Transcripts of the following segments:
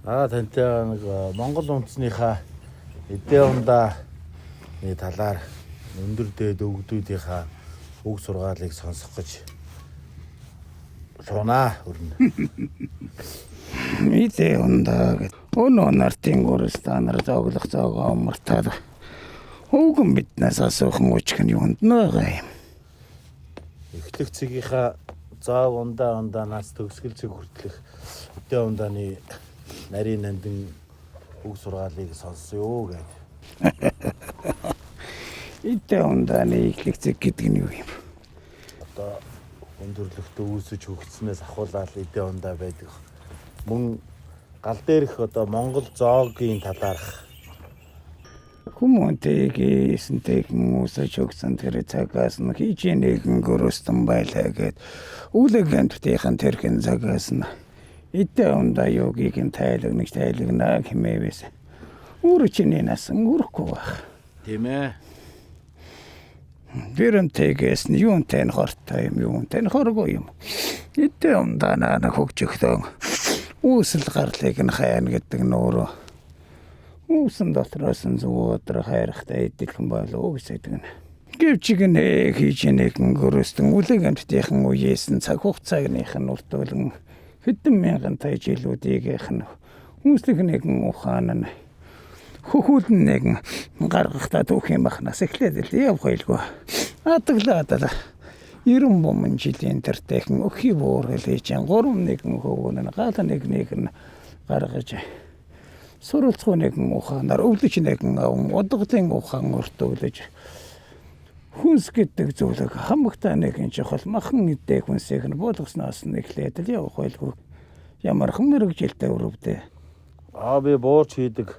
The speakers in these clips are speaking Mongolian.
Тантай нэг Монгол үндэснийхаа эдийн ундаа талаар өндөр дээд өгдүүдийнхаа үг сургаалыг сонсох гэж шунаа өрнө. Эдийн ундаа өнөө нартын гурстанаар зоглох зоогоо мартаад хүүгэн биднээс асуухан үчгэн юунд байгаа юм. Эхлэх цэгийнхаа зоог ундаанаас төгсгөл цэг хүртэлх эдийн ундааны нарийн нандин үг сургаалыг сонссон юу гэж. Эдийн ундааны эхлэх цэг гэдэг нь юу юм? Одоо өндөрлөгтөө үүсэж хөгжснээс ахуулаад эдийн ундаа байдаг. Мөн гал дээрх одоо Монгол зоогийн талаарх Хүмүүнтэйгсэн үүсэж хөгжсөн тэр цагаас нь хийж нэгэн гөрөстөн байлаа гэд үлэгэнтийн тэрхэн цагаас нь эдийн ундаа юугийн тайлагнаа хэмээвэс. Үрчний насан үрхгүй баг. Тийм ээ. Дэрэнтэйгээс нь юунтэй нь хортой юм, юунтэй нь хоргүй юм. Эдийн ундаа наа хөгжөхдөө үүсэл гарлыг нь хайна гэдэг нь өөрөө үүсэн дотроос нь зүгөөдөр хайрахтай идэвхэн болов гэж хэлдэг нь. Гэвчиг нь хийж нэгэн гөрөстөн үлэгэнтийн үеэс нь цаг хугацаагных нь уртуулан хэдэн мянган жилүүдийнх нь үүслэх нэгэн ухаан нь хөхүүлэн нэгэн гаргахтаа түүх юм бахнаас эхлээд явхайлгүй. Атаглаад 90 бомын жилийн тэртейхэн өхий буур хэлж 3 нэгэн хөвгөн нь гал нэг нь гаргаж суралцгүй нэгэн ухаанаар өвлөж нэгэн удагдлын ухаан өртөөлөж хүнс гэдэг зүйлийг хамагтай нэгэн чухал махан эдээ хүнсийг нь болгосноос нь эхлээд явхайлгүй. Ямархан мэрэгжилтэй өрөвдөө. Би буурч хийдэг.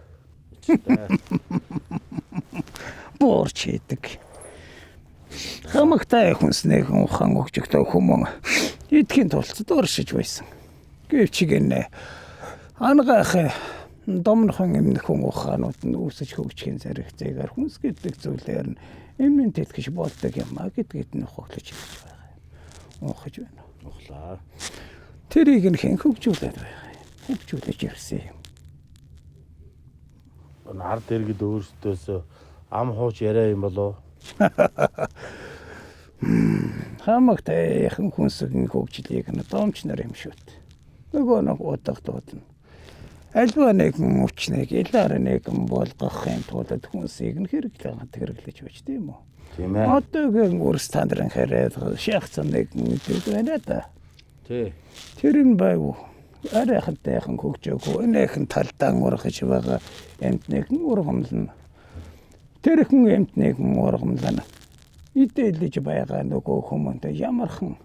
Буурч хийдэг. Хамагтай хүнс нэгэн ухаан өгчөгтэй хүмүүн эдхийн тулд дуршиж байсан. Гэвчиг нэ ангаах домнохон эмнэхэн ухаанууд нь үүсэж хөгжихийн зэрэгцээгээр хүнс гэдэг зүйлээр нь эмэн тэтгэж болдог юм а гэдгээд нь ухаглаж ирж байгаа юм. Ухаж байна. Ухлаа. Тэрийг нь хэн хөгжүүлээд байгаа юм. Хөгжүүлж ирсэн юм. Ард иргэд өөрсдөөс ам хууч яриа юм болов. Хамагтай яхан хүнсгийн хөгжлийг нь домч нар юм шүүт. Нөгөө нэг удагдууд нь альва нэгэн өвчнийг илаар нэгэн болгохын тулд хүнсийг нь хэрэглэж байж тийм үү? Тийм ээ. Одоогийн үрс тандрын хэрэг шахсан нэгэн зүйл байна да. Тий. Тэр нь байв. Арайхантайхан хөгжөөгөө энэхэн талдаан ургаж байгаа эмт нэгэн ургамлна. Тэрхэн эмт нэгэн ургамлна. Идэлж байгаа нөгөө хүмүүст ямархан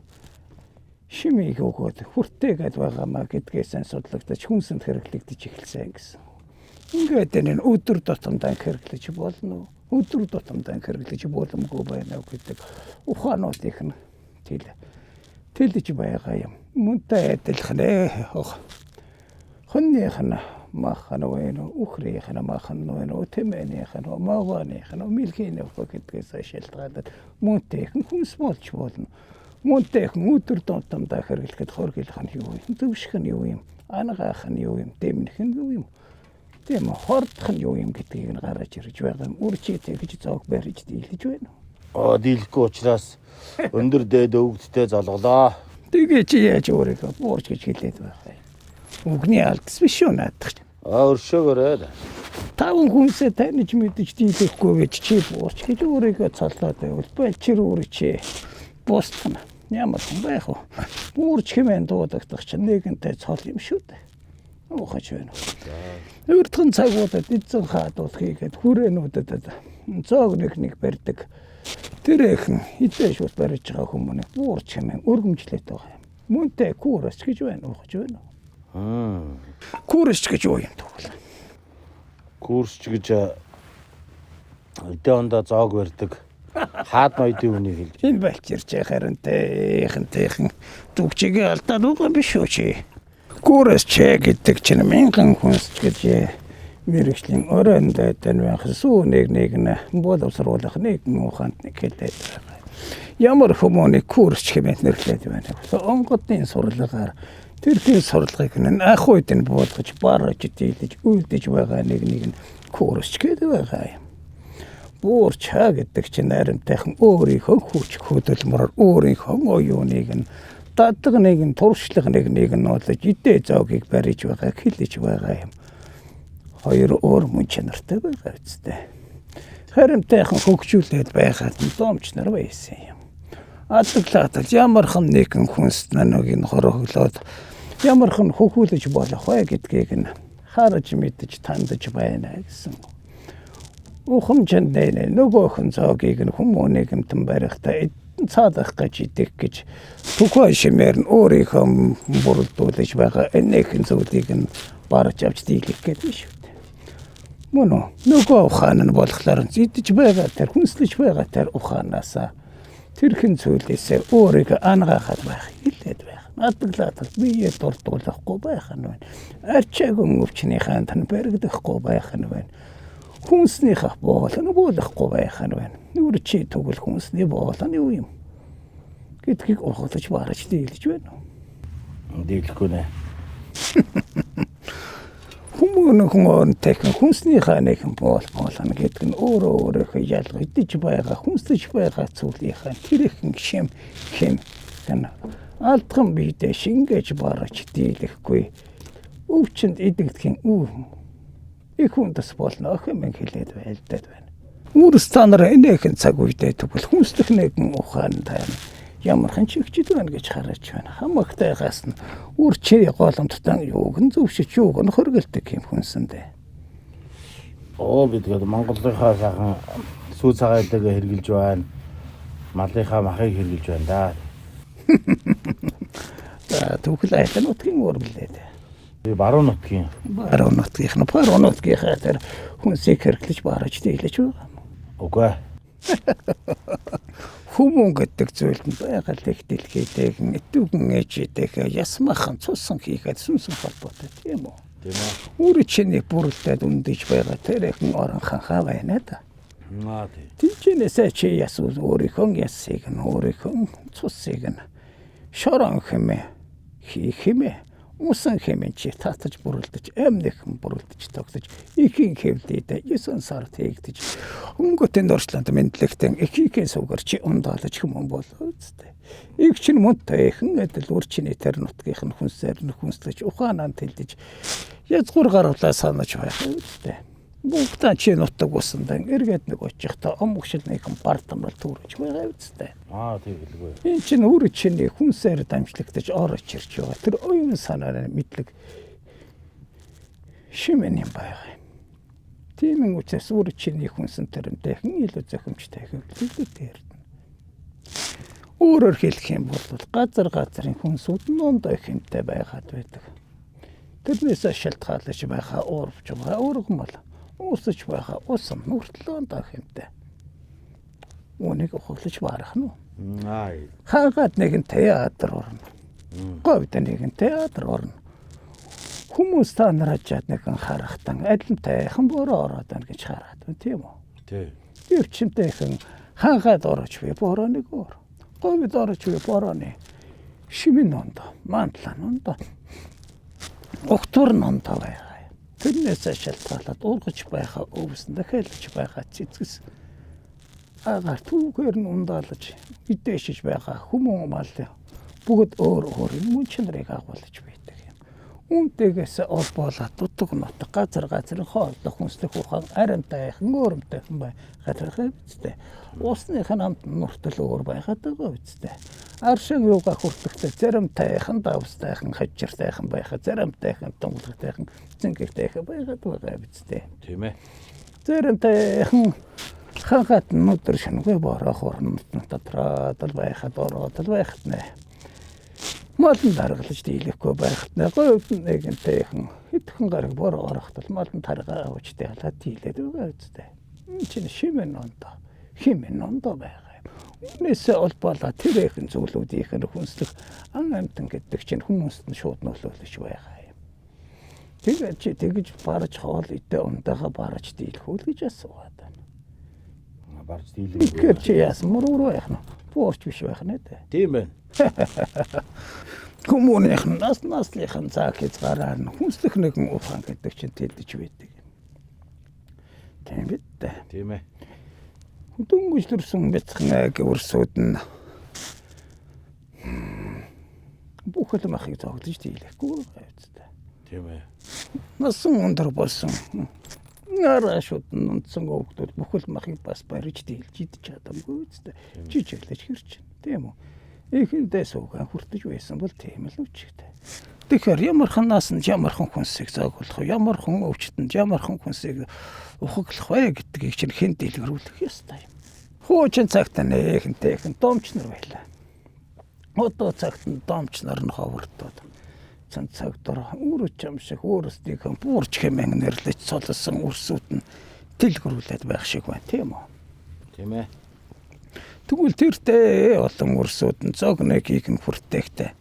шимийг өгөөд хүртээгээд байгаамаа гэдгээс судлагдаж хүнсэнд хэрэглэгдэж эхэлсэн гэсэн. Ингээд энэ өдөр тутамдаа хэрэглэж болно. Өдөр тутамдаа хэрэглэж боломгүй байна гэдэг ухаануудыг нь тэлж байгаа юм. Мөнтэй адилхан хонных нь махан вэ, ухрийнх нь махан вэ, тэмээнийх нь, магааных нь, мэлхийнх гэдгээс шалтгаалаад мөнтэйхэн хүнс болж болно. Мөнтэйхэн өдөр тутамдаа хэрэглэхэд хоргилох нь юу юм? Зөвшөх нь юу юм? Ангаах нь юу юм? Дэмнэх нь юу юм? Тийм хордох нь юу юм гэдгийг нь гаргаж ирж байгаа юм. Үрчийтэй гэж зоог барьж дийлж байна. Дийлэхгүй учраас өндөр дээд өвгдтэй золголоо. Тэгээ чи яаж өөрийгөө буурч гэж хэлээд байгаа юм. Үгний алдс биш үү наадах. Өршөөгөөрэй. Таван хүнсээ таньж мэдэж дийлэхгүй гэж чи буурч гэж өөрийгөө цолоод байвал балчир үрчээ. Босдно. Ямар хүн байх вэ? Буурч хэмээн дуудагдах чинь нэгэнтэй цол юм шүү дээ. Ухаж байна. Өртгөн цагуудад эзэн хаадууд хийгээд хүрээнүүдэд зоог нэг барьдаг. Тэрхэн хитээ шууд барьж байгаа хүмүүс буурч хэмээн өргөмжлээд байгаа юм. Мөнтэй курс гэж байна. Ухаж байна. Курс гэж юу юм тэгвэл? Курс гэж эдийн ундаа зоог барьдаг. Хаад ноёдын үнийг хэлж. Энэ балчирч хайхантайхан зүгчигээ алдаад байгаа биш үү чи? Курс гэдэг чинь мянган хүнс гэж мэрэгчлийн өрөөнд тань сүү нэг боловсруулах нэг ухаанд нэг хэлээд байгаа. Ямар хүмүүний курс хэмээн нэрлээд байна. Онгодын сурлагаар Тэрхүү сурлагыг нь ах үед нь буулгаж бараж дийлж үлдэж байгаа нэг нь курсч гэдэг байгаа юм. Буурч хаа гэдэг чинь наримтайхан өөрийнхөө хүч хөдөлмөрөөр өөрийнхөө оюуныг нь дадаг нэг нь туршлага нэг нь олж идэ зоогийг барьж байгаа хэлж байгаа юм. Хоёр өөр мөн чанартай байгаа үстэй. Харимтайхан хөгжүүлээд байгаад нь доомч нар байсан юм. Адаглаад ямархан нэгэн хүнс наногийн хорхоглоод ямархан хөхүүлж болох вэ гэдгийг нь харж мэдж тандж байна гэсэн. Ухамжинд нөгөөх нь зоогийг нь хүмүүнийг нь барихтаа цаадах гэж идэх гэж тухай шимээр нь өөрийнхөө бүрдүүлж байгаа энэхэн зүйлийг нь барж авч дийлэх гэдэг шүү дээ. Мөн нөгөө ухаан нь болохоор зидэж байгаа тэр хүнслэж байгаа тэр ухаанаасаа тэрхэн зүйлээсээ өөрийгөө ангаахад байх хэлээд байх. Адаглаад бие дурдуулахгүй байх нь байна. Арчааг өнгөвчний хаан тань баригдахгүй байх нь байна. Хүнснийхээ боолохгүй байх нь байна. Нүр чи тэгвэл хүнсний боолон юу юм? Гэдгийг ухалж бараж дийлж байна. Дийлэхгүй нэ. Хүмүүн техник хүнснийхээ нэгэн боолон гэдэг нь өөрөө ялгагдж байгаа хүнслэж байгаа зүйлийнхаа тэрхэн шим хэм гэнэ. Алтхан биедээ шингээж бараж дийлэхгүй. Өвчнөд идэгдэхийн их хүндэс болно хэмээн хэлээд байлдаад байна. Үүрстанаар энэхэн цаг үедээ тэгвэл хүнслэх нэгэн ухаан тайна ямархан чигчд байна гэж хараач байна. Хамагтайгаас нь үрчээ голомттой юуг нь зөвшөж юуг нь хөргөлдөг юм хүнсэндээ. Бид гээд Монголынхаа сайхан сүү цагаадаг хэрглэж байна. Малынхаа махыг хэрглэж байна да. Тэгвэл айхан утгийн уурблээд. Баруун нутгийн тэр хүнсийг хэрглэж бараж дийлж байгаа. Үгүй. Хүмүүн гэдэг зүйл нь байгаль их дэлхийдээ эдүүгэн ээжтэйгээ ясмахан цусан хийгээд сүнсэн холбоотой тийм үү? Тийм үү. Үр чиний бүрэлдэд үндэж байгаа тэрхэн орон ханхаа байна да. Тинчнээсээ чи ясуул өөрийнхөө ясыг нь өөрийнхөө цусыг нь шорон хэмээ хэмээ усан хэмээн чи татаж бүрэлдэж амьдхан бүрэлдэж тогтож ихийн хэвлээд 9 сар тэгдэж өнгөтөнд орчлонд мэдлэгтэн ихийхэн сүгэр чи ундаалж хүмүүн болоо үстэй. Их чин мөнтэй хэн адил үрчний тэр нутгийнх нь хүнсээр нь хүнслэж ухаанаа тэлдэж язгуур гаргалаа санаж байх үстэй. Бүгдээ чи нутаг усандан эргээд нэг очихта омгшил нэгэн бартамрал төрөж байгаа үстэй. Тийм гэлгүй. Энэ чинь үр чиний хүнсээр дамжлагдаж орж ирж байгаа. Тэр оюун санаа мэдлэг шимэн юм байгаа. Тийм учраас үр чиний хүнсэн тэрнтэй хэн илүү зохимжтой хөвлөлт дээрдэн. Өөрөөр хэлэх юм бол газрын хүнсүүд нь ондоо хэмтэй байгаад байдаг. Тэрнээс шалтгаалж байгаа уурвч байгаа урган бол уусч байгаа усан нүртэл ондоо хэмтэй. Үнийг ухаглаж барах нь. Хаагаад нэгэн театр орно. Говьд нэгэн театр орно. Хүмүүс та нараад нэгэн харахтан адилтайхан бороо ороод байна гэж хараад байна тийм үү? Тийм. Өвчнөйхэн хаагаад орож буй бороо нэг өөр. Говьд орож буй борооны шимэн ондоо, мантлан ондоо. Октор ондоо байгаа. Тэрнээс шалтгаалаад ургаж байгаа өвсөн дахиалж байгаа цэцгэс агаар түүгээр нь ундаалж идээшиж байгаа хүмүүн мал бүгд өөр мөн чанарыг агуулж байдаг юм. Үүнтэйгээс олбоолаад дутаг нутаг газрын хооллох хүнслэх ухаан аримтайхан өөрөмтэйхэн байгаад үстэй. Усных нь амт нуртал өөр байгаад байгаа үстэй. Аршин юугаа хүртэхдээ заримтайхан давстайхан хажиртайхан байхад заримтайхан тунгалгтайхан зингэгтайхан байгаад байгаа үстэй. Тийм ээ. Заримтайхан хагат нүдэр шингээ бороо хорн татраад байхад ороод байхад нэ. Малын даргалж дийлэхгүй байхад нэ говьд нэгэнтэйхэн хитгэн гараг бороо орохтол малын таргаа авчтай халаад дийлээд байгаа үстэй. Энэ чинь шимэн ондоо. Химэн ондоо байгаа юм. Үнээсээ олбоолаа тэрхэн зүйлүүдийнх нь хүнслэх ан амтан гэдэг чинь хүмүүст нь шууд нөлөөлж байгаа юм. Тэгээд чи тэгж барж хоол идэ ундаага барж дийлхүүл гэж асууад байна. Барж дийлэх. Тэгэхээр чи яасан мөрөөр байх нь? Буурч биш байх нэ дээ. Тийм байна. Хүмүүнийх нь наслынхан цаг хязгаараар нь хүнслэх нэгэн ухаан гэдэг чинь тэлдэж байдаг. Тийм биз дээ. Тийм ээ. Дөнгөжлөрсөн бяцхан гэрсүүд нь бүхэл махыг зогдож дийлэхгүй байцтай. Тийм ээ. Насан өндөр болсон. Нарашууд нунцсан гогдод бүхэл махыг бас барьж дийлж идэж чадамгүй үстэй. Жижиглэж хэрч. Тийм үү? Эхэндээ суугаан хүртэж байсан бол тийм л үчигтэй. Тэгэхээр ямархан наасанд ямархан хүнсийг зоогуулах, ямархан өвчтөнд ямархан хүнсийг ухаглах вэ гэдгийг чинь хэн дэлгэрүүлэх ёстой юм. Хуучин цагт нэхэнтэйхэн домч нар байлаа. Одоо цагт нь домч нар нь ховортоод цан цаг дор үрч юм шиг өөрсдийнхөө буурч хэмээн нэрлэж цолсон үрсүүд нь дэлгэрүүлээд байх шиг байна, тийм үү? Тийм ээ. Тэгвэл тэртээ олон үрсүүд нь зогныг нь хүртэхтэй.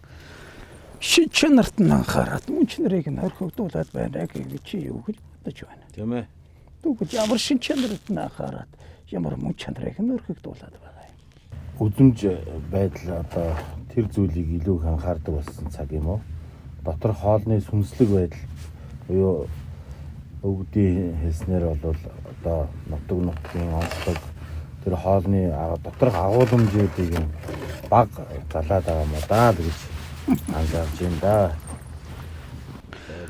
Шид чанарт нь анхаарат мөнч нарыг нь орхигдуулаад байна гэж чи юу гэж бодож байна. Тийм ээ. Тэгвэл ямар шид чанарт нь анхаарат ямар мөнч чанарыг нь орхигдуулаад байгаа юм. Үзмж байдал одоо тэр зүйлийг илүү их анхаардаг болсон цаг юм уу? Дотор хоолны сүнслэг байдал буюу өвгдийн хэлснээр бол одоо нутгийн онцлог тэр хоолны доторх агуулмжуудыг баг залаад байгаа юм даа гэж анзаарч байна да.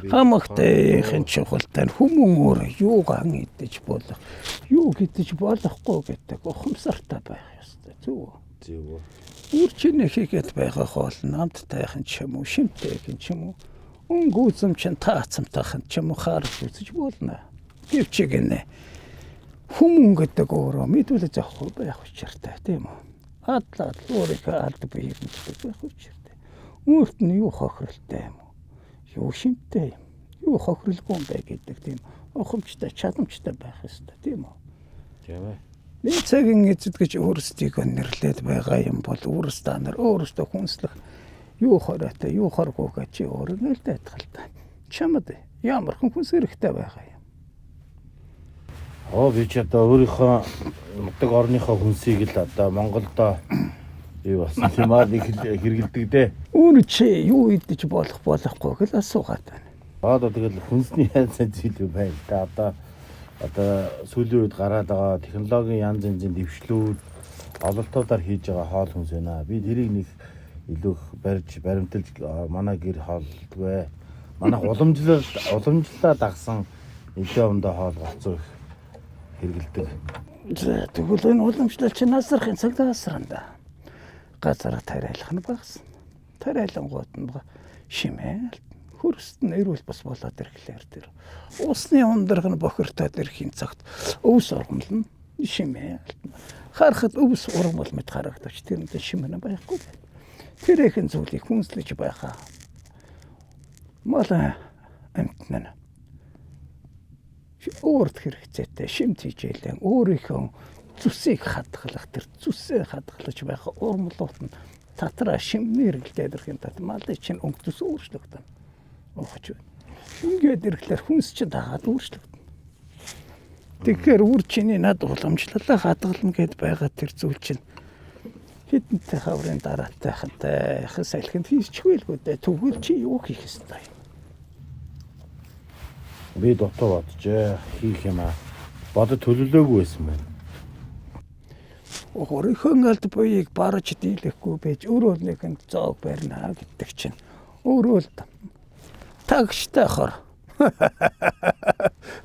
Хамагтайхын чухалтай хүмүүн өөр юугаан идэж болох, юу гэдэж болохгүй гэдэг ухамсартай байх ёстой. Зүг. Зүг. Үрчинэ хийгээд байгаа хоол намттайхан ч юм уу, шимтэйхэн ч юм уу, өнгөөцөм чин таацамтайхан ч юм уу харж үзэж болно. Гэвч гинэ. Хүмүүн гэдэг өөрөө мэдүүлж авахгүй байх учиртай, тийм үү? Адлаад өөрийнхөө алд биеийг мэддэг байх учиртай. Өөрт нь юу хохирлтай юм уу? Юу шимтэй юм? Юу хохирлгүй юм бэ гэдэг тийм ухамжтай, чадамжтай байх ёстой, тийм үү? Тийм ээ. Нэг цагийн эзэд гэж өөрсдийг нэрлээд байгаа юм бол өөрсдөө нар өөрсдөө хүнслэх юу хороотой, юу хоргүй гэж чи өөрөө л дайтгалтай. Чамд ямар хүнс хэрэгтэй байгаа юм. Би ч одоо өөрийнхөө нутаг орныхоо хүнсийг л одоо Монголдо бий болсон юм аа нэг хэрэгэлдэг дээ. Өөр чи юу идэж болохгүй гэж асуугаад байна. Одоо тэгэл хүнсний янз зүйл байна. Одоо сүүлийн үед гараад байгаа технологийн янз янзын дэвшлүүд ололтуудаар хийж байгаа хоол хүнс байна. Би тэрийг нэг илүү барьж баримталж манай гэр хоолдгүй. Манайх уламжлалаа дагсан нэлээд өндөө хоол гоцоо хэрэгэлдэг. Тэгвэл энэ уламжлал чи насрахын цаг тасранда. Газар тариалах нь багсан. Тариалангууд нь шимээл хөрст нь эрүүл бас болоод ирэхлээр тэр усны ундраг нь бохирдоод ирэхин цагт өвс ургамал нь шимээл. Харахад өвс ургамал мэт харагдаж тэрэнд шимэн байхгүй. Тэр ихэнх зүйлийг хүнслэж байхаа. Мала амтнана. Өөрт хэрэгцээтэй шимт хичээлэн өөрийнхөө зүсийг хадгалах тэр зүсээ хадгалж байх урмлууд нь татраа шимнэр гэлдээд ирэхин тат малын чинь өнгөс өөрчлөгдөн. Ухаж байна. Ингээд ирэхлээр хүнс чинь дагаад өөрчлөгдөн. Тэгэхээр үр чиний над уламжлалаа хадгална гэд байгаа тэр зүйл чинь хэдэнтэй хаврын дараатайхантай салхинд хийчихвэлгүй дээ. Тэгвэл чи юу хийх ёстой юм? Би дотоо бодож хийх юм аа. Бодож төлөвлөөгүй байсан байна. Өөрийнхөө алд буйг барж дийлэхгүй байж өөрөө нэгэн зоог барина гэдэг чинь өөрөө л тагштай хор.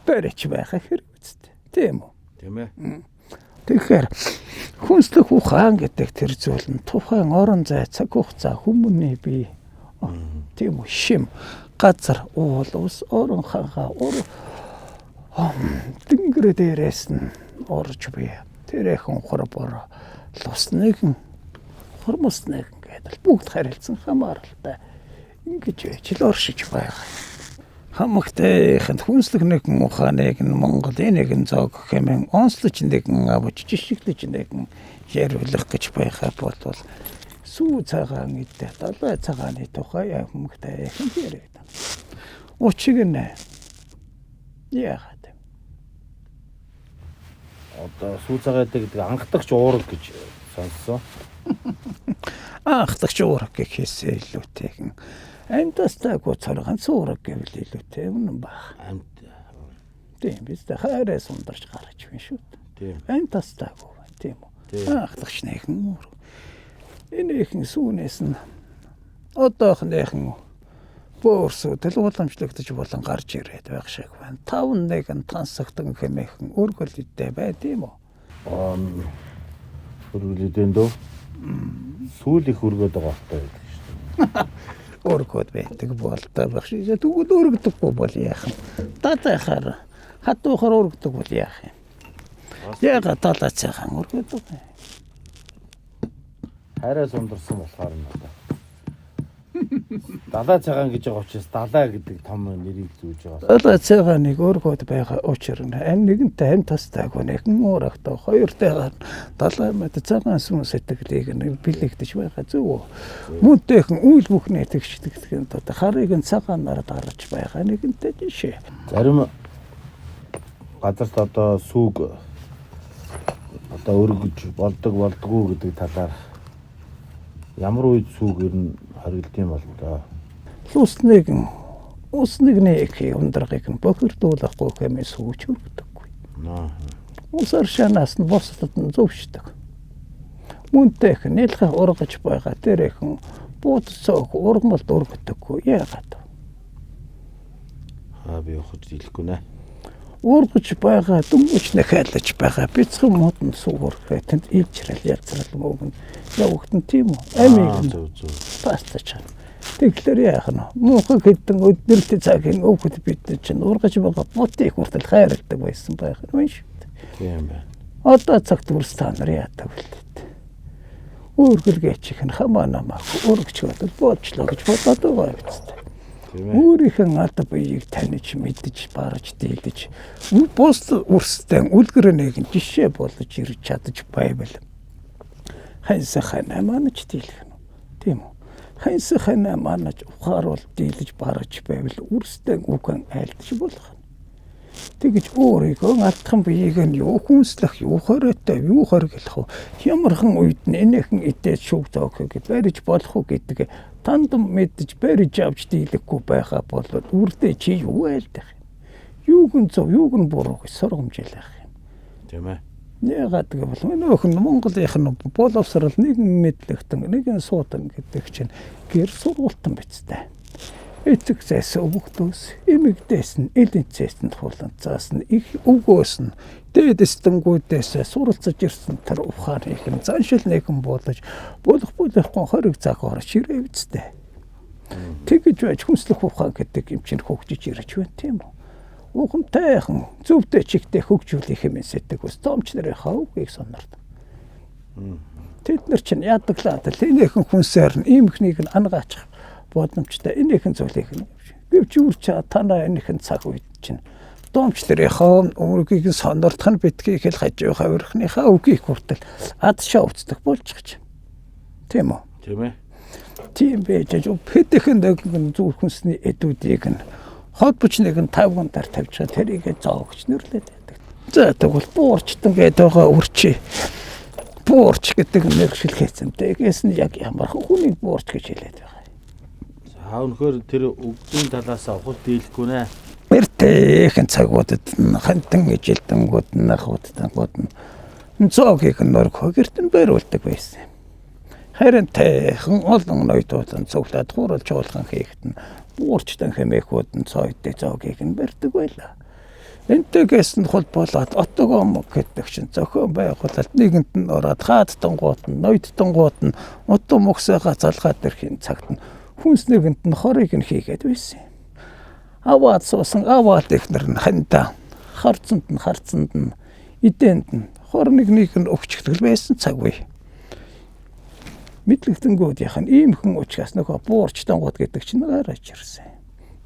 Барьж байх хэрэг үстэй. Тийм үү? Тийм ээ. Тэгэхээр хүнслэх ухаан гэдэг тэр зүйл нь тухайн орон зай, цаг хугацаа, хүмүүний бие. Тийм үү? Шим, газар, уул, ус, орон ханхаа, тэнгэр дээрээс нь орж бие. Тэрхэн хорбор лусныг хормосныг гэдэг бүгд харилцсан хамааралтай ингэж ижил оршиж байгаа. Хамагтайханд хүнслэх нэгэн ухааныг Монголын нэгэн зоог хэмээн онцлож нэгэн авч жишгэлж нэгэн яриулах гэж байгаа бол сүү цагаан идэ далай цагааны тухай хамагтайхан яриад. Учиг нь яагаад одоо сүү цагаадаг гэдэг анхдагч уурал гэж сонссон. Анхдагч уурах гэхээсээ илүүтэйгэн амьдастаагүй цоргон суурах гэвэл илүүтэй үнэн баг. Амт. Тийм биз дээ хайраас ундарч гарч байна шүү. Тийм. Амьдастаагүй тийм үү. Анхдагч нэхэн уур. Энийхэн сүүнээс нь одоохныхан бөөрсөдөл уламжлагдаж болон гарч ирээд байх шиг байна. 5-1 тансагтан хэмээхэн өргөлдтэй бай тийм үү. Өргөлдөөн дөө. Сүүл их өргөд байгаа хэрэгтэй байдаг шүү. Өргөд байдаг болтой байх шиг. Тэгвэл өргөдөггүй бол яах юм. Татахаар хатуухаар өргөдөг бол яах юм. Яга талаацаахан өргөдөг. Хайраас ундарсан болохоор нь одоо. Далаа цагаан гэж байгаа учраас далаа гэдэг том нэрийг зүүж байгаа. Далаа цагааныг өргөд байгаа учраас нэгэнтэй амт тастаагүй нэгэн уурахтай хоёртойгоор далаа мэт цагаан сүн сэтгэлийг бэлэгдэж байгаа зөв. Мөнтэйхэн үйл бүхнээ тэгшдэгтгэн одоо харыг нь цагаанаар дарж байгаа нэгэнтэй жишээ. Зарим газарт одоо сүг одоо өргөж болдгоо гэдэг талаар ямар үед сүг ер нь харилдсан бол доо. Усныг нэг ундрагыг нь бохирдуулахгүй хэмээн сүүч өргөдөггүй. Усар шанаас нь босдод нь зөвшдөг. Мөнтэйх нэлхэ ургаж байгаа тэрхэн буудцоог ургамалд өргөдөггүй яагаад? Би явах дийлэхгүй нэ. Ургаж байгаа дүмж нэхэлж байгаа бяцхан модон сууграх тэнд ивчрэл ялцрал мөгн явахтан тийм үү амиг пастач тэгэхээр яах нь муухай хэдэн өдөрт цагийн өвгөд бид чинь ургаж байгаа ботыг хүртэл хайрладаг байсан байх юм шүү дээ. Тийм байна. Одоо цагт үрстан нар яадаг вэ? Өргөлгээчих нь хамаа намаа ургаж бодол болчлоо гэж бодоод байгаа биз дээ. Өөрийнхөө аль биеийг таних мэдж барж дийлж бус үрстэн үлгэрнийг жишээ болж ирж чадаж байвал хайсан ханаа манаж дийлэх нь тийм үү хайсан ханаа манаж ухааруул дийлж барж байвал үрстэн үгэн айлдж болох тэгж өөрийгөө алдхан биеийг нь юу хүнслэх юу хоройтой юу хоригдох ямархан үед нэнэхэн идэж шүүг тоог гэж барьж болох уу гэдэг тандам мэдж барьж авч дийлэхгүй байгаа бол үрдээ чи юу айлдах юм юуг нь зөв юуг нь буруу гэж сургамжлах юм тийм ээ ягаад гэвэл нөхөн Монголынх нь боловсрал нэгэн мэдлэгтэн нэгэн суудан гэдэг чинь гэр сургуультан бицтэй эцэгсээс өвгдөөс эмэгдээс нь элэнцээс нь хуланцаас нь их өвгөөс нь дээдэстэнгүүдээс суралцаж ирсэн тэр ухааныг нь заншил нэгэн болгож болохгүй хориг цагаар ширээ бицтэй тэгэж байж хүнслэх ухаан гэдэг юм чинь хөгжиж ирж байна тийм үү ухамтайхан зөвдөө чигтээ хөгжүүлэх юм сэтг ус томч нарын хавгийг сонорд тэд нар чинь ядаглаад л энэхэн хүнсээр нь иймхнийг нь ангаачих бодомжтой энэхэн зүйлийг нь гэвч үрч танаа энэхэн цаг үед чинь домчлэрийнхаа өөрийг сонирдох нь битгий хэл хажуу хавирхныхаа үгийг хүртэл ад шавцдаг болчих чинь тийм үү тийм ээ тийм байж хэдхэн зүрх хүнсний эдүүдийг нь холбочныг нь 5 гантаар тавьж байгаа тэрийг зоогч нэрлээд байдаг. За тэгвэл буурчтан гэдэг байгаа үрчи буурч гэдэг нэршил хийцэнтэй гэс нь яг ямар хүний буурч гэж хэлээд байгаа. Өнөхөр тэр өгдийн талаас авах дийлэхгүй нэ. Эртэйхэн цагуудад хантан ижилдэнгүүд нахуудтангууд нь зоогийг нөргөө гэртэн байруулдаг байсан. Харин тэхэн олон ноёдууд цуглаад хууралж уулган хийхэд нь буурчтан хэмээхүүд нь цойдтой зоогийг нь барьдаг байлаа. Энтэйгээс нь холбоолоод отогом гэдэг чинь зохион байгуулалт нэгэнд нь ороод хаадтангууд нь ноёдтангууд нь утга мөксөөгөө залгаад ирэхин цагт нь хүнс нэгэнд нь хорыг нь хийгээд байсан. Аваад суусан аваад ихнэр нь хандаа харцанд нь эдэнд нь хор нэг нь өгчгдэл байсан цаг үе. Мэдлэгтэнгүүдийнх нь иймхэн учраас нөхөө буурчтангууд гэдэг чинь гараж ирсэн.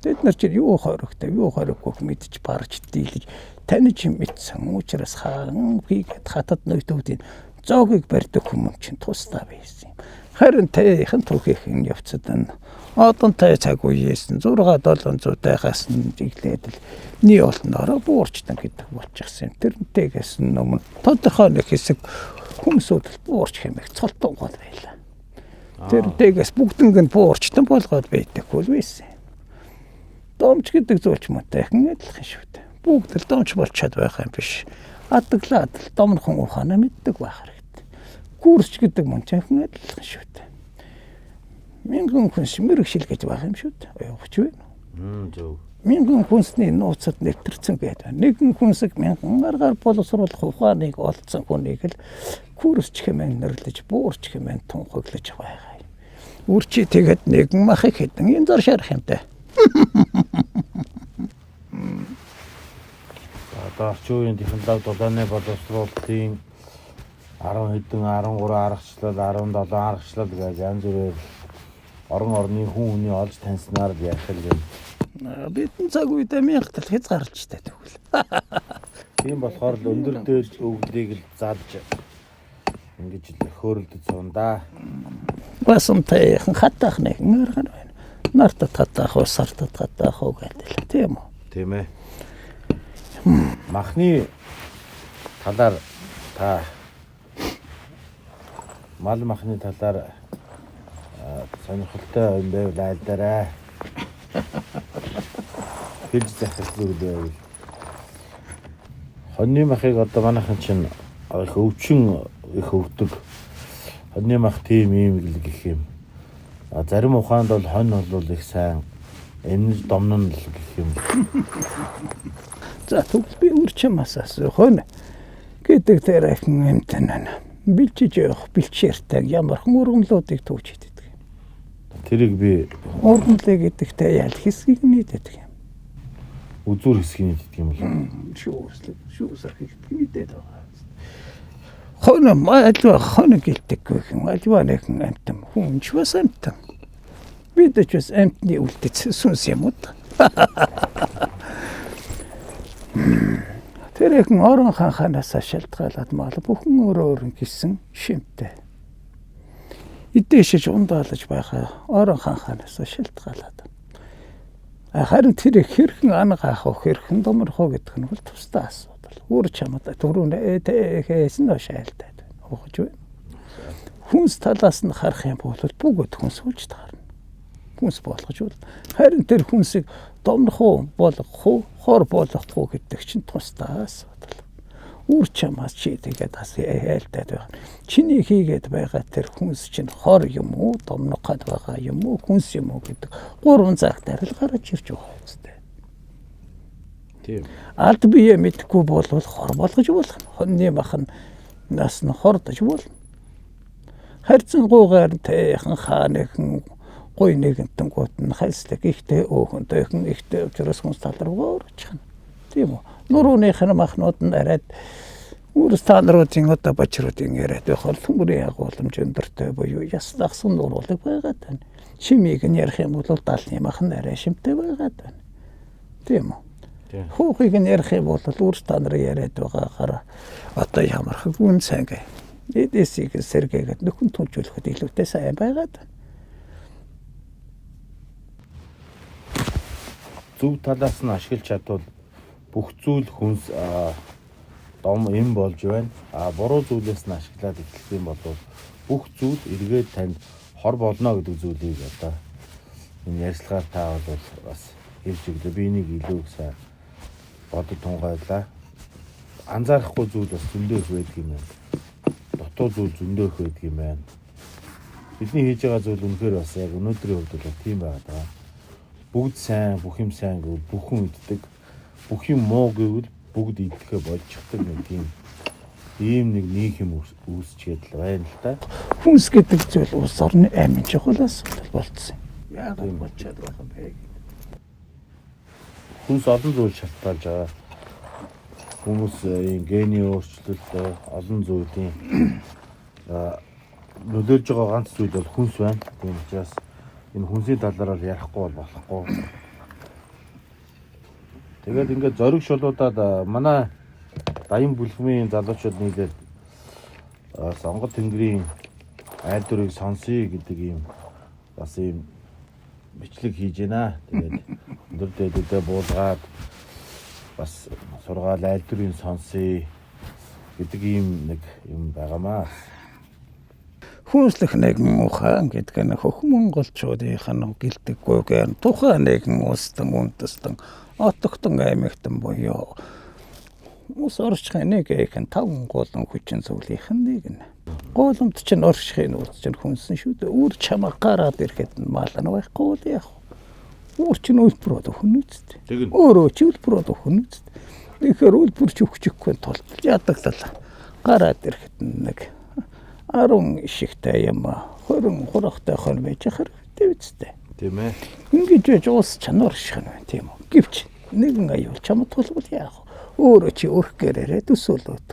Тэд нар чинь юу хоригтой юу хориггүй мэдж барж дийлж таних юм мэдсэн учраас хаан хийгээд хатад ноёдуудын зоогийг барьдаг хүмүүс чинь тусдаа байсан юм. Харин тэйхэн түүхийн явцад нь одонтой цаг үеэс нь 6-700 тайхаас нь дэглээд л нэг олноороо буурчтан гэдэг болчихсон юм. Тэрнтэйгээс өмнө тодорхой нэг хэсэг хүмүүсүүд л буурч хэмээх цолтон гол байлаа. Тэр дэгээс бүгднийг нь буурчтан болгоод байдаггүй л байсан. Домч гэдэг зүйлч мөтэйхэн адилхан шүү дээ. Бүгд л домч болчиход байх юм биш. Адаглаад л домхон ухаанаа мэддэг байх хэрэгтэй. Курсч гэдэг мөн чанхан адилхан шүү дээ. Мянган хүнс мэрэгшил гэж байх юм шүү дээ. Явах ч вэ? Зөв. Мянган хүнсний нууцад нэвтэрсэн гэдэг. Нэгэн хүнсэг мянган аргаар боловсруулах ухааныг олдсон хүнийг л курсч хэмээн нэрлэж, буурч хэмээн тунхаглаж байгаа юм. Үрчи тэгэд нэгэн махыг хэдэн янзаар шарах юмтай. Одоо орчин үеийн технологи дулааны боловсруулалтын 10 хэдэн 13 аргачлал 17 аргачлал гэж янз бүрээр орон орны хүн хүний олж таньснаар ярих л юм. Бидний цаг үедээ мянгатай хэз гарч таа тэгвэл. Тийм болохоор л өндөр дээр өвглийг л задж ингэж л хөөрөлдөж сундаа. Басамтай хатаах нэг нэрхэн байна. Нартад хатаах уу, сартад хатаах уу гэдэг тийм үү? Тийм ээ. Махны талаар та мал махны талаар сонирхолтой юм байвал айлдараа. Хэлж захих зүйл байвал. Хоньны махыг одоо манайхан чинь их өвчин их өвдөг. Хоньны мах тийм юм л гэх юм. Зарим ухаанд бол хонь бол их сайн энэ домнон л гэх юм. За тэгвэл би үрчмээс хонь гэдэг тэрхэн амтан бэлчиж явах бэлчээртэй ямархан ургамлуудыг төвч хийдэг. Тэрийг би ургамлыг гэдэгтэй ял хэсгийг нийтэдэг юм. Үзүүр хэсгийг нийтэдэг юм бол. Шүүсэр хийдэг байгаа. Хонь альва хонь гэлтэггүй юм. Альва нэгэн амтан хүнч бас амтан. Бид ч бас амтны үлдэц сүнс юм уу? Тэрхэн орон ханханаас шалтгаалаад мал бүхэн өөр гисэн шимтэй. Идэшж ундаалж байгаа орон ханханаас шалтгаалаад. Харин тэр хэрхэн ангаах уу хэрхэн доморхоо гэдэг нь бол тусдаа асуудал. Өөр чамд түрүүн хийсэн нь шайлтаад байна. Ухаж байна. Хүнс талаас нь харах юм бол бүгд хүнс үлж таарна. Хүнс болгож бол харин тэр хүнсийг доморхоо болгох уу хор болгох уу гэдэг чинь тусдаа асуудал. Үр чамаас чи тэгээд бас айлтаад байна. Чиний хийгээд байгаа тэр хүнс чинь хор юм уу, домноход байгаа юм уу, хүнс юм уу гэдэг гурван загтаар л гарч ирж байгаа үстэй. Тийм. Алд бие мэдхгүй бол хор болгож болох. Хоньны мах нь нас нь хордож болно. Харьцан гуугаар тэйхэн хааныхан гой нэгэнтэн гут нь хайслаг ихтэй өөхөнтэйхэн ихтэй учраас хүнс талруугаар очихно. Тийм үү? Нурууных нь махнууд нь арайд үрс талруудын одоо бачруудын яриад байх бол төмөрийн агуулмж өндөртэй буюу ясдагсан нуруулаг байгаад байна. Шимийг нь ярих юм бол даалны мах нь арай шимтэй байгаад байна. Тийм үү? Хүүхийг нь ярих юм бол үрс танаар яриад байгаагаар одоо ямар хөвгүн сайн гэ. Эдээсийг сэргээгээд нөхөн түнжүүлэхэд илүүтэй сайн байгаад байна. Зөв талаас нь ашиглаж чадвал бүх зүйл хүнс дом юм болж байна. Буруу зүйлээс нь ашиглаад эхлэх юм бол бүх зүйл эргээд танд хор болно гэдэг зүйлийг одоо энэ ярьцлагаар та бол бас хэлж өглөө. Би энийг илүү сайн бодод тунгайлаа. Анзаарахгүй зүйл бас зөндөө их байдаг юм байна. Дутуу зүйл зөндөө их байдаг юм байна. Бидний хийж байгаа зүйл үнэхээр бас яг өнөөдрийн хувьд бол тийм байгаа. Бүгд сайн, бүх юм сайн гэвэл бүхэн иддэг. Бүх юм муу гэвэл бүгд идэхэ болчихдаг нэг ийм нэг нийт юм үүсчихэд л байна л да. Хүнс гэдэг зүйл улс орны амин чухалаас болцсон. Яагаад болчиход байгаа юм бэ? Хүнс олон зүйл шалтгаалж байгаа. Хүмүүсийн гений өөрчлөлт олон зүйлийн нөлөөлж байгаа ганц зүйл бол хүнс байна. Тийм учраас энэ хүнсийн талаар ярихгүй болохгүй. Тэгээд ингээд зориг шулуудаад манай даян бүлгмийн залуучууд нийлээд сонгол тэнгэрийн айдварыг сонсъё гэдэг ийм бас ийм бичлэг хийж байна. Тэгээд өндөр дэдүүдээ буулгаад бас сургаал айдварыг сонсъё гэдэг ийм нэг юм байгаамаа. хүнслэх нэгэн ухаан гэдэг нь хөх монголчуудын гэлдэггүй гэн тухайн нэгэн улстан үндэстэн отогтон аймагтан буюу ус орчхын нэг ихэнх 5 голон хүчин зүйлийнх нь нэг нь. Голомт чинь орчхын ус чинь хүнсэн шүү дээ. Үр чамаа гараад ирэхэд нь мал нь байхгүй л яах. Үр чинь үлброд өхөн үсттэй. Өөрөө ч үлброд өхөн үсттэй. Тэгэхээр үлбэр ч өгчихгүй тул ядаглал. Гараад ирэхэд нэг 10 ишигтэй юм 20 хурахтай хон байж хэрэгтэй үсттэй. Тийм ээ. Ингэж ус чанар шиг байна тийм үү. Гэвч нэгэн аюул чамд тулбал яах. Өөрөө чи өрх гэрээрээ төсөөлөд.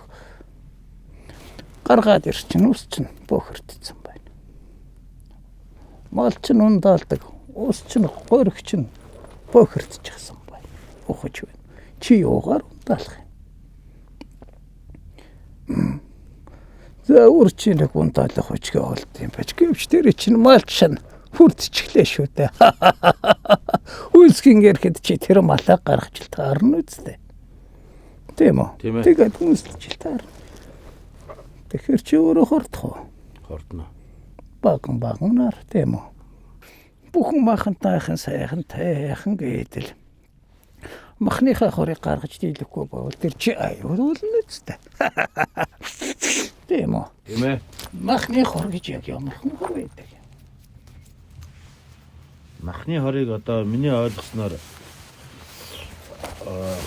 Гаргаад ирчин ус чинь бохирдсан байна. Мал чинь ундаалдаг. Ус чинь горих чинь бохирдчихсан байна. Ухаж байна. Чи юугаар ундаалах юм? За үрчинэг ундаалах хүчгээ олд юм байж. Гэвч тэр чинь мал чинь хүрдчихлээ шүү дээ. Үлсгэн гэрэхэд чи тэр малаа гаргаж таарна үстэй. Тийм үү? Тэгээд үнсэлж таарна. Тэгэхээр чи өөрөө хордох уу? Хордно. Багнаар тийм үү? Бүхэн махантайхан сайхан тайхан гэдэл. Махныхаа хорыг гаргаж дийлэхгүй бол тэр чи аюул болно үстэй. Тийм үү? Тийм ээ. Махны хор гэж яг ямар хор байдаг юм. Махны хорыг одоо миний ойлгосноор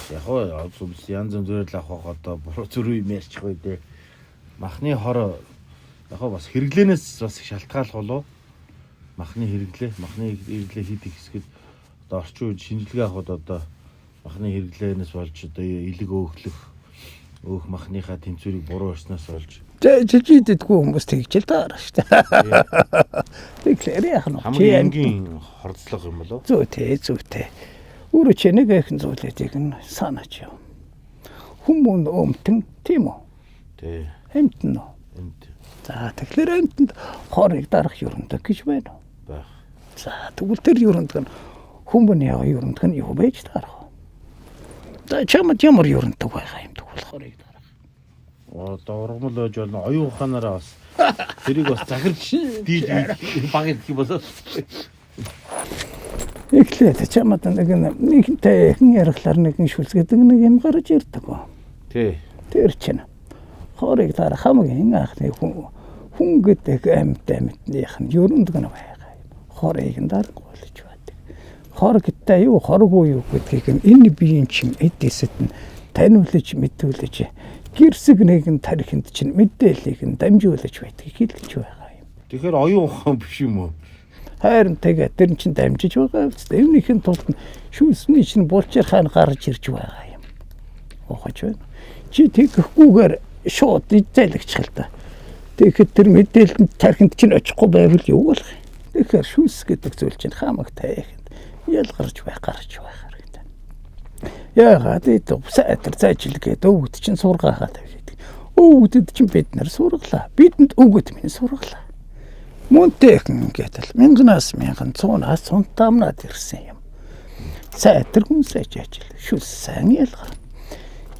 яг хоо янз бүрээр л авах одоо буруу зүрх юм ярьчих бай дээ. Махны хор яг хоо бас хэрэглэнээс бас их шалтгаалх болов. Махны хэрэглээ хийдэг хэсгэд одоо орчин үед шинжилгээ авахд одоо махны хэрэглэнээс болж одоо илэг өөх махныхаа тэмцвэрийг буруу өрснөөс болж жижигддэггүй хүмүүс тэгж л таарна шүү дээ. Тэгэхээр яах нь хамгийн энгийн хордлого юм болов? Зүйтэй. Өөрөө ч нэг ихэнх зүйлүүдийг нь санаач юм. Хүмүүн өмтөн тийм үү? Тий. Эмтэн үү? Эмт. За тэгэхээр эмтэнд хорыг дарах юрэндэг гэж байна уу? Байх. За тэгвэл тэр юрэндэг нь хүмүүний юрэндэг нь юу байж таарах вэ? За чамд ямар юрэндэг байгаа юм тэгвэл хорыг дарах. Одоо ургамал байж болно. Оюун ухаанаараа бас тэрийг бас захирч баг гэх юм болоо. Эхлээд чамд нэгэнтэй хэн ярихлаар нэгэн шүлцгээд нэг юм гарч ирдэг ба. Тий. Тэр чинь хорыг дарах хамгийн анхны хүн гэдэг амьтных нь юрэндэг нь байгаа юм. Хорыг дарах болж байдаг. Хор гэдэг юу хоргүй юу гэдгийг энэ биеийн чинь эдээсэд нь таниулж мэдүүлж гэрсэг нэгэн тарихынд чинь мэдээллийг нь дамжуулж байдгийг хэлж байгаа юм. Тэгэхээр оюун ухаан биш юм уу? Харин тэгээд тэр чинь дамжиж байгаа үстэй. Өмнөхийн тулд шүүсний чинь булчир хаан гарч ирж байгаа юм. Ухаж байна. Чи тэгэхгүйгээр шууд зайлгчих л та. Тэгэхэд тэр мэдээлэлд тарихынд чинь очихгүй байвал юу болох юм? Тэгэхээр шүүс гэдэг зүйл чинь хамаг тайханд ялгарч гарч байгаа. Яагаад это сайтар зайчилгээд өвгд чинь сургаагаад байдаг. Өвгдөд чинь бид нар сургалаа. Бидэнд өвгд минь сургалаа. Мөнтэйхэн гэдэл 1000-100-аас цунтамнаад ирсэн юм. Сайтар хүн сайж ажил. Шүс сайн ялгар.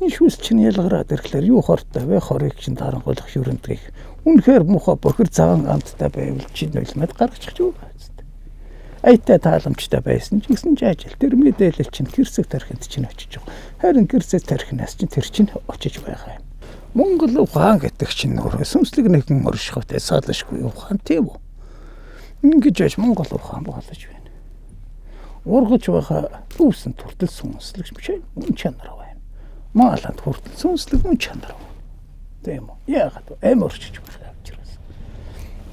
Энэ шүс чинь ялгараад ирэхлээр юу хортой вэ? Хорыг чинь дарангуулах юрэндэг. Үнэхээр муха бохир цагаан амттай байвал чинь нулимад гаргачих юу вэ? Айтай тааламжтай байсан ч гэсэн ажил. Тэр мэдээлэл чинь гэрсэг тархинд чинь очиж байгаа. Харин гэрсэг тархинаас чинь тэр чинь очиж байгаа юм. Монгол ухаан гэдэг чинь өөрөө сүнслэг нэгэн оршихтой салшгүй ухаан тийм үү? Ингэж яаж монгол ухаан болж байна. Ургаж байгаа үүсэн туртал сүнслэг биш үн чанар байна. Мааланд хүртэл сүнслэг үн чанар байна. Тийм үү? Яагаад эморчж байгаа учраас.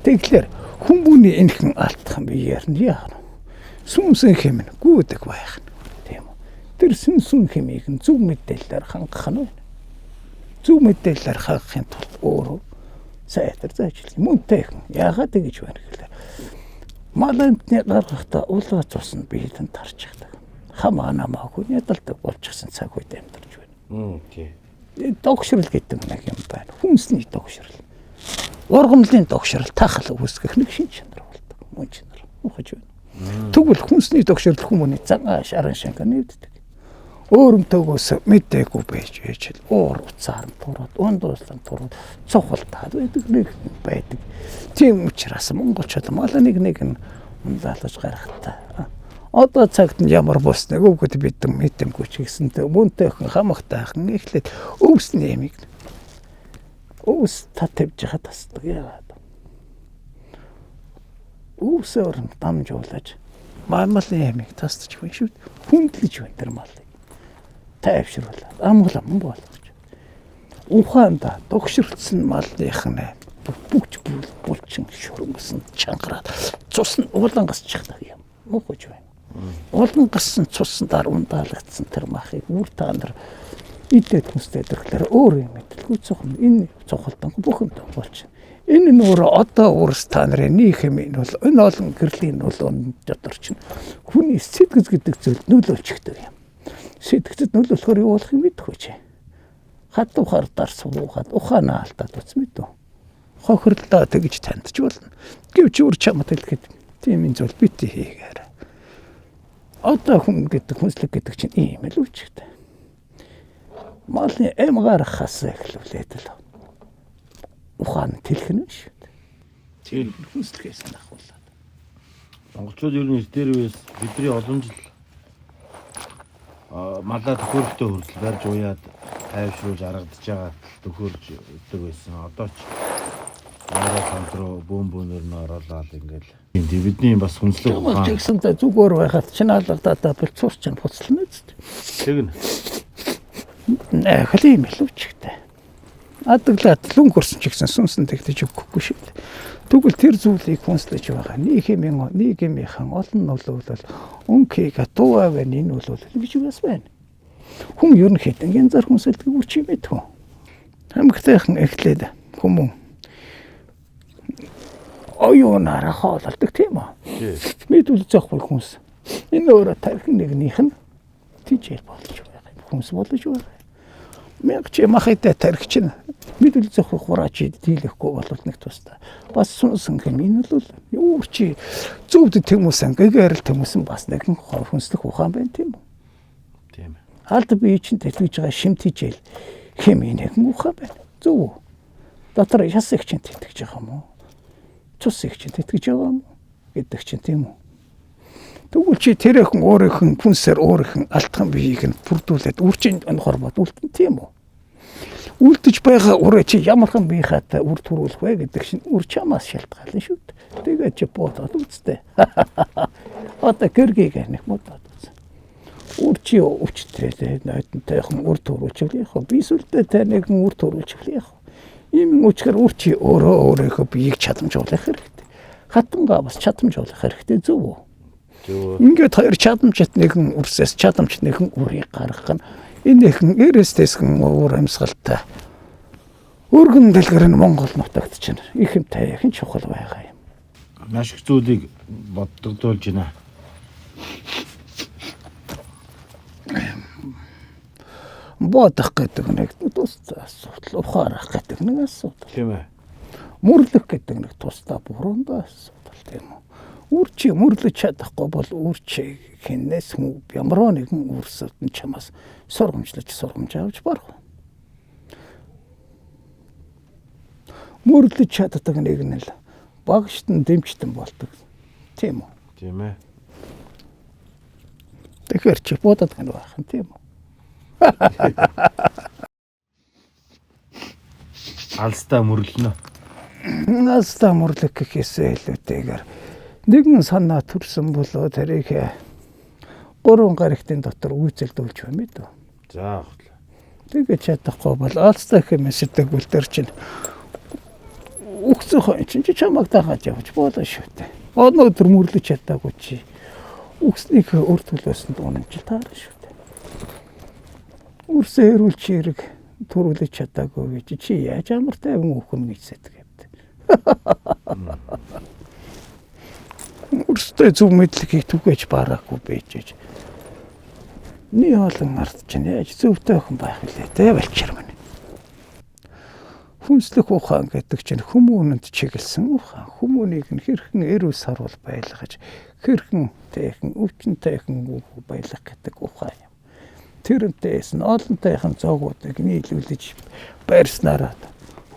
Тэгэхээр хүмүүний энэхэн алтхан биеэр нь яах вэ? Сүнсэн хэмнэ гүйдэг байх нь. Тийм үү? Тэр сүнсэн хэмийг нь зөв мэдээлэлээр хангах нь байна. Зөв мэдээлэлээр хангахын тулд өөрөө сайтар зайчил юм. Мөнтэйхэн яагаад тэгж байна гэхээр малантны гаргахта улаа цусна биедэнд тарж байгаа. Хамаа намаагүй ядалдаг болчихсон цаг үед амьдарч байна. Тий. Догшрол гэдэг нэг юм байна. Хүнсний догшрол. Ургамлын догшрол тахал үүсгэх нэг шин чанар болдог. Мөн чанар. Ухаж байна. Тэгвэл хүнсний догшрол хүмүүний цагаан шаран шанга нэвддэг. өөрөмтөөгөөс мэдээгүй байж ээж уур уцаар тураад ундууслан тураад цохолтаад байдаг. Тийм учраас монголчууд мал нэг нь ундаалж гарахтаа. Одоо цагт нь ямар босныг өгөхөд бидэн мэдэмгүй ч гэсэнтэй мөнтэйхэн хамагтайхан эхлээд өвсний ямиг өвс татвж хаад тасдаг яагаад. Өвсөөр нь дамжуулаж малын ямиг тасдаж хүн шүү. Хүндлэж байна тэр малыг. Тайвшруулаад амглам болгож. Ухаанда догширцсан малынхан бүгж булчин шүрмсэн чангараад цус нь уулангас чихдаг юм. Мөхөж байна. Уулангасан цуснаар ундаалгдсан тэр махыг үр та нар идээд хүстэй дөрхлөөр өөр юм мэдлгүй цохно. Энэ цохолтон бүхэнд болчих. Энэ нь өөрөө одоо өөрс та нарын нийх юм нь бол энэ олон гэрлийн нөлөөнд дотор чинь хүний сэтгэц гэдэг зүйл нөлөөлчихдөг юм. Сэтгэцэд нөлөөлөхөр юу болох юм мэдгүй чи. Хат ухаардаар суугаад ухаанаа алдаад үз мэдв. Хохирлоо тэгж тандж болно. Гэвч өөр чамд хэлэхэд тийм энэ зүйл бити хийгээрэй. Одоо хүн гэдэг хүнслэг гэдэг чинь ийм л үчигтэй. Малын эмгаар хас эхлүүлээд л ухаан тэлхэн шүү дээ. Тэр хүнслэгээс нахуулаад. Монголчууд ер нь эртээр үес бидний олон жил малаа төхөөрөлтөй хүртэл барьж уяад тайвшруулж аргадж байгаа төхөөрж өгдөг байсан. Одоо ч арай контрол бөөнөр нь ороолаад ингээл. Бидний бас хүнслэг ухаан. Тэгсэнтэй зүгээр байхад чинаалгадаа болцуур чинь буцлана үст. Тэгнэ. Хали юм л үчигтэй. Адаглаад лүн хөрсөн ч гэсэн сүнсэн тэгтэж өгөхгүй шүү дээ. Тэгвэл тэр зүйлийг хүнслэж байгаа. Нийгмийнхэн олон нөлөөлөл өнхийг дууав энэ нөлөөлөл гэж бас байна. Хүн ерөнхийдөө янзар хүнсэлдэг үчи мэдв. Хамгтайхан эхлээд хүмүүс оюунаараа хоололдог тийм үү? Мэдвэл зөхгүй хүнс. Энэ өөрөө тархин нэгнийх нь тийжэл болж байгаа. Хүнс болж байгаа. Мэгч махайтай тархич нь мэдвэл зөхгүй хураач дийлэхгүй болвол нэг тустай. Бас сүнсэн хэмээн л юу чи зөвд тэмүүсэн гэгээр л тэмүүсэн бас нэгэн хүнслэх ухаан байна тийм үү? Тийм. Алд бие чинь тэтгэж байгаа шимтижэл хэмээн нэгэн ухаан байна. Зөв. Дотор ясыг чинь тэтгэж байгаа юм уу? Цусыг чинь тэтгэж байгаа юм гэдэг чинь тийм үү? Тэгвэл чи тэрхэн өөрийнх нь хүнсээр өөрийнх нь алтхан биеийг нь бүрдүүлээд үржинд хорвоод үлдэн тийм үү? Үлдэж байгаа үрээ чи ямархан бие хаатай үр төрүүлэх вэ гэдэг чинь үр чамаас шалтгаална шүү дээ. Тэгээд чи бодоод үзтээ. Одоо гэргийг нэг бодоод үз. Үр чи өвчтөрөө найдантайхан үр төрүүлчих яах вэ? Би сүлдээ та нэгэн үр төрүүлчих яах вэ? Ийм үчгээр үр чи өөрийнхөө биеийг чадамжуулах хэрэгтэй. Хатангаа бас чадамжуулах хэрэгтэй зөв үү? Ингээд хоёр чадамжт нэгэн үрсээс чадамж нэгэн үрийг гаргах нь энэхэн эрэстэйсгэн уур амьсгалтай өргөн дэлгэр нь Монгол нутагт чинь их юм таяхан чухал байгаа юм. Маш их зүйлийг боддогдуулж байна. Бодох гэдэг нэг тустай асуудал, ухаарах гэдэг нэг асуудал. Тийм ээ. Мөрлөх гэдэг нэг тустай буруундаа асуудал тийм үү? Үрчи мөрлөж чадахгүй бол үрчи хинээс ямар нэгэн үрсэд нь чамаас сургамжлаж авч барах. Мөрлөж чаддаг нэг нь л багштан дэмжтэн болдог. Тийм үү? Тийм ээ. Тэгэхээр чи бодоод гэнэ байх юм тийм үү? Алстаа мөрлөнө. Алстаа мөрлөх гэхээсээ илүүтэйгээр нэгэн санаа төрсөн болоо тэрийг 3 гаригтын дотор үйлцэлдүүлж байна мэд. За. Тэгээд чадахгүй бол алстаа хэмэсдэг бол тэр чинь үхсэх чинь чамаг дагаад явж болно шүү дээ. Өнөөдөр мөрлөж чадаагүй чи үхснийхээ өр төлөөсөнд унамж таарна шүү дээ. Үрсээ хэрүүл чи хэрэг төрүүлж чадаагүй гэж чи яаж амар тайван үхэн гэж сэтгэвд. Үрстэй зөв мэдлэгийг түгээж бараагүй байж. Нэг олон ард чинь яаж зөвтэй охин байх вүлээ тэ болчирмэн. Хүнслэх ухаан гэдэг чинь хүмүүнд чиглэсэн ухаан. Хүмүүнийг нь хэрхэн эрүү сарвал байлгаж, хэрхэн тэйхэн өвчнөйхэн байлгах гэдэг ухаан юм. тэрнтэйс нь олонтойхон зоогуудыг нийлүүлж барьснараа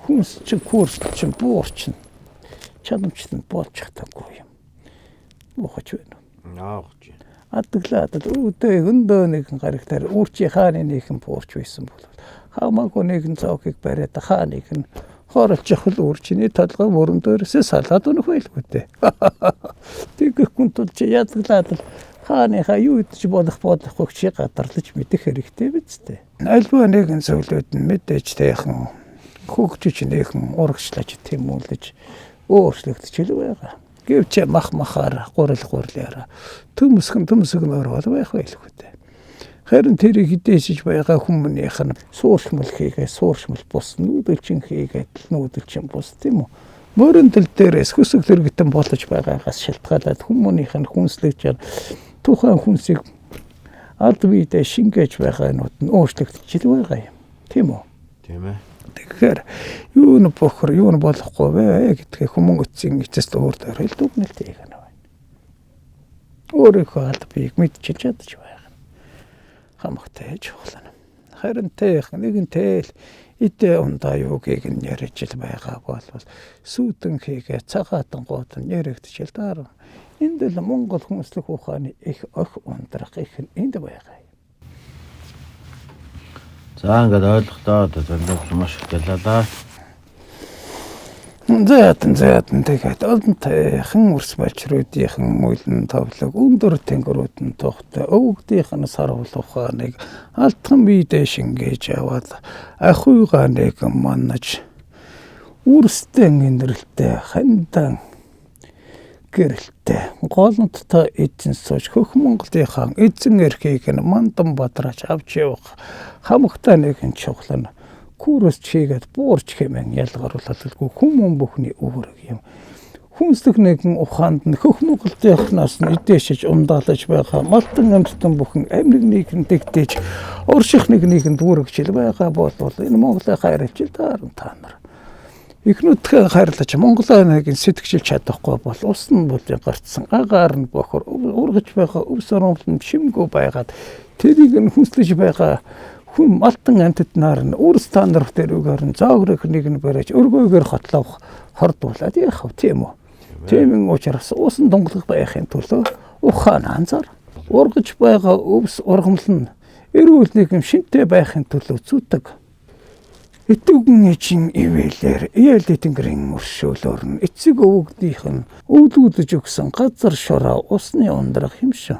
хүнс чи курс чи буурч чадамжтай болж чадахгүй юм. Мохоч байна. Яах вэ? Атглаад өөдөө хөндөө нэгэн гарагтаар үрчи хааны нэгэн буурч байсан бол хамаагүй нэгэн зоогыг бариад хаа нэгэн хооролцох л үрчний толгой мөрөн дээрээс салаад өнөх байлгүй дээ. Тэгэхгүй тул чи ядглаад хааныхаа юу идэж болохгүй чи гадарлаж мэдэх хэрэгтэй биз дээ. Альва нэгэн зөвлөд нь мэдээж тайхан хөгжиж нэгэн урагшлаж тэмүүлж өөрчлөгдөж байгаа. Гэвч махаар гурилаараа төмсгнөр бол байх байлгүй дээ. Харин тэрийг хідээсэж байгаа хүмүүнийх нь сууршмал хийгээ сууршмал бус нүүдэлчин хийгээд нүүдэлчин бус тийм үү. Мөрөндөл дээрээс хөсөг төргитэн болж байгаагаас шалтгаалаад хүмүүнийх нь хүнслэж тухайн хүнсийг алд биедээ шингээж байгаа нут нь өөрчлөгдөж байгаа юм. Тийм үү? Тийм ээ. Тэгэхээр юу н бохор юу н болохгүй вэ гэдгийг хүмүүн эцсийн эцэст өөрөөр хэлдэгнэлтэй гэнэ байна. Өөрийнхөө алд биеийг мэдчилж чадчих байна. Хамагтай чухал. Харин нэгэнтэй л идэ ундаа юугийг нь яриж ил байгаа бол сүйдэн хийгээ цагаатан гоод нь яригдчихэл даа. Энд л Монгол хүнслэх ухааны их ох ундрах их энд байгаа. За ингээд ойлгохтоо зөвлөж маш их талаа. Зээтэн тэгээд олонтойхон үрс бачруудынхан мөлн товлог өндөр тэнгэрүүд нь тухтай өвгдийнх нь сарвал ухааныг алтхан биедээ шингээж аваад ахуйгаа нэг манаж үрстэн инрэлтэй хандан гэрэлтэй голонттой эзэн сууж хөх Монголынхаа эзэн эрхийг нь мандан бадраач авч явах хамагтай нэгэн чухал нь курс чигээд буурч хэмээн ялгаруулалгүй хүмүүн бүхний өвөрг юм. Хүнслэх нэгэн ухаанд нь хөх Монголынхаас нь эдээшж умдаалж байгаа малтан амьтан бүхэн амиг нэгэн дэгдэж урших нэгнийг дүүрэгчл байгаа бол энэ Монголын хайрлж таарна та нар. Ихнүүдхээ хайрлаж Монголоо нэгэн сэтгэжил чадахгүй бол ус нь бүлийн гарцсан агаар нь бохор ургаж байгаа өв соромлон шимгүү байгаад тэрийг нь хүнслэж байгаа хүн малтан амтднаар нь үрс тандар дээрүүгээр нь зоогрох нэг нь барьж өргөөгөр хотлох хордуулаад яах вэ тийм үү? Тийм учраас усан донголох байхын төлөө ухаан анзаар ургаж байгаа өвс ургамал нь эрүүл нэгэн шинтэй байхын төлөө зүйдэг. Итүгэн эчин ивэлэр яаль тэнгэрийн өршөөлөөр нь эцэг өвгдийнх нь өвлүүдж өгсөн газар шороо усны ундрах юм шүү.